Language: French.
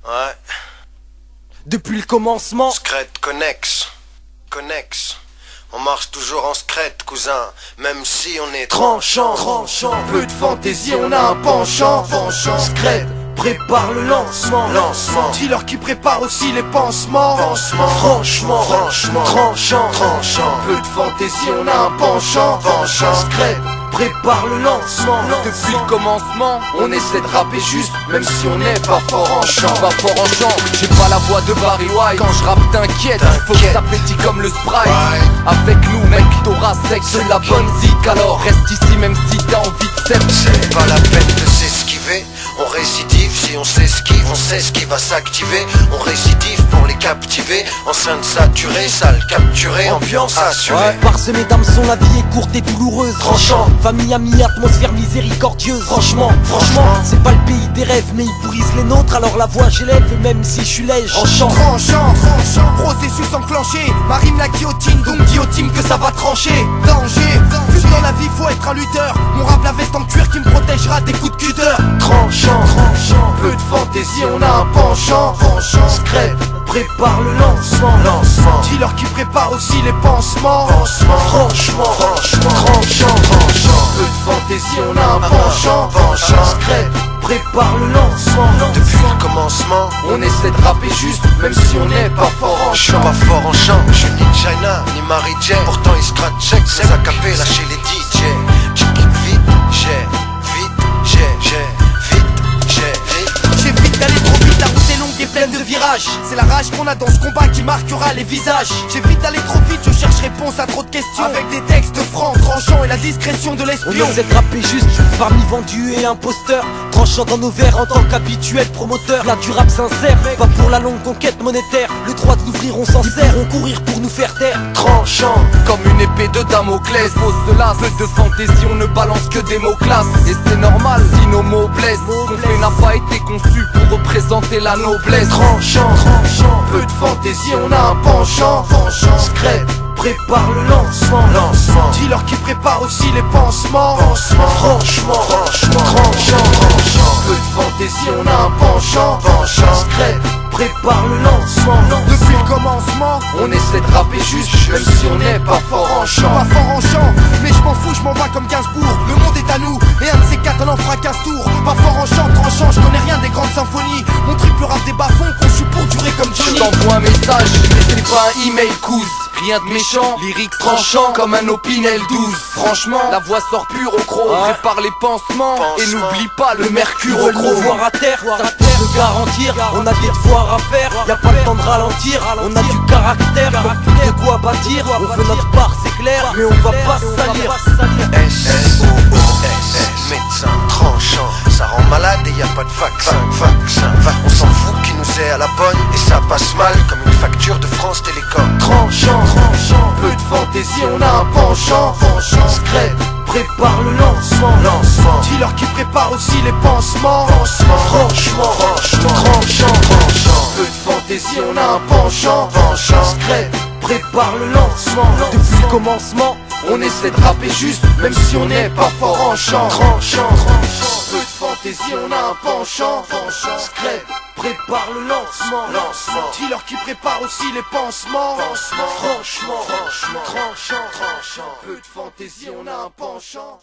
Ouais. Depuis le commencement. Scred connexe. On marche toujours en scred, cousin. Même si on est Tranchant. Peu de fantaisie, on a un penchant. Scred prépare le lancement. Dealer qui prépare aussi les pansements. Franchement. Tranchant. Peu de fantaisie, on a un penchant. Scred prépare le lancement. Depuis le commencement, on essaie de rapper juste, même si on n'est pas fort en chant. J'ai pas la voix de Barry White. Quand je rappe t'inquiète, faut que ça pétille comme le Sprite. Avec nous mec, t'auras sec de la bonne zik. Alors reste ici même si t'as envie de s'être. C'est pas la peine de s'esquiver. On récidive si on s'esquive, on sait ce qui va s'activer. On récidive pour les captiver. Enceinte saturée, salle capturée, ambiance assurée. Parsemé d'hameçons, la vie est courte et douloureuse. Tranchant, famille, amis, atmosphère miséricordieuse. Franchement, c'est pas le pays des rêves, mais ils pourrissent les nôtres. Alors la voix j'élève, même si je suis lège. Tranchant, processus enclenché. Marine la guillotine, donc guillotine que ça va trancher. Danger, vu que dans la vie faut être un lutteur. Mon rap la veste en cuir qui me protégera des coups de cutter. Tranchant, peu de fantaisie, on a un penchant. Scred prépare le lancement. Dealer qui prépare aussi les pansements. Franchement, tranchant. Peu de fantaisie, on a un penchant. Scred prépare le lancement. Depuis le commencement, On essaie de rapper juste, même si on n'est pas fort en je suis chant. pas fort en chant. Je suis ni China, ni Mary Jane. Pourtant ils scratch check, c'est à capé, lâcher les DJ. Check vite, J'évite d'aller trop vite, la route est longue et pleine de virages. C'est la rage qu'on a dans ce combat qui marquera les visages. J'évite d'aller trop vite, je cherche réponse à trop de questions. Avec des textes francs, tranchants et la discrétion de l'espion. On essaie de rapper juste, parmi vendus et imposteurs. Tranchant dans nos verres en tant qu'habituel promoteur. Là du rap sincère, pas pour la longue conquête monétaire. Le droit de l'ouvrir on s'en sert, on courir pour nous faire taire. Tranchant, Comme une épée de Damoclès, pose de l'as, peu de fantaisie, on ne balance que des mots classes. Et c'est normal si nos mots blessent. Ce qu'on fait n'a pas été conçu pour représenter la noblesse. tranchant, peu de fantaisie, on a un penchant. Scred prépare le lancement. Dealer qui prépare aussi les pansements. Franchement, tranchant. Peu de fantaisie, on a un penchant. Scred prépare le lancement. Depuis le commencement, On essaie de rapper juste, même si on n'est pas fort en je suis chant. pas fort en chant, mais je m'en fous, je m'en bats comme Gainsbourg. Le monde est à nous, et un de ces quatre on en fera 15 tours. Pas fort en chant, tranchant, je connais rien des grandes symphonies. Mon triple rap des bas-fonds, conçu pour durer comme Je Johnny. t'envoie un message, mais c'est pas un email couze. Rien de méchant, lyrique tranchant comme un Opinel 12. Franchement, la voix sort pure au croc. Prépare les pansements et n'oublie pas le mercure au Veulent gros. nous voir à terre, ça je peux te garantir. On a des devoirs à faire, y'a pas le temps de ralentir. On a du caractère, de quoi bâtir. On fait notre part, c'est clair, mais on va pas se salir. SOOS, médecin tranchant. Ça rend malade et y a pas de vaccin. On s'en fout qui nous est à la bonne. Et ça passe mal comme une facture de France Télécom. Tranchant, peu de fantaisie, on a un penchant. Scred prépare le lancement. Dealer qui prépare aussi les pansements. Franchement, tranchant. Peu de fantaisie, on a un penchant. Scred prépare le lancement. Depuis le commencement, On essaie de rapper juste, même si on n'est pas fort en chant. tranchant. Peu de fantaisie, on a un penchant. Scred prépare le lancement. Dealer qui prépare aussi les pansements. Franchement, tranchant. Peu de fantaisie, on a un penchant.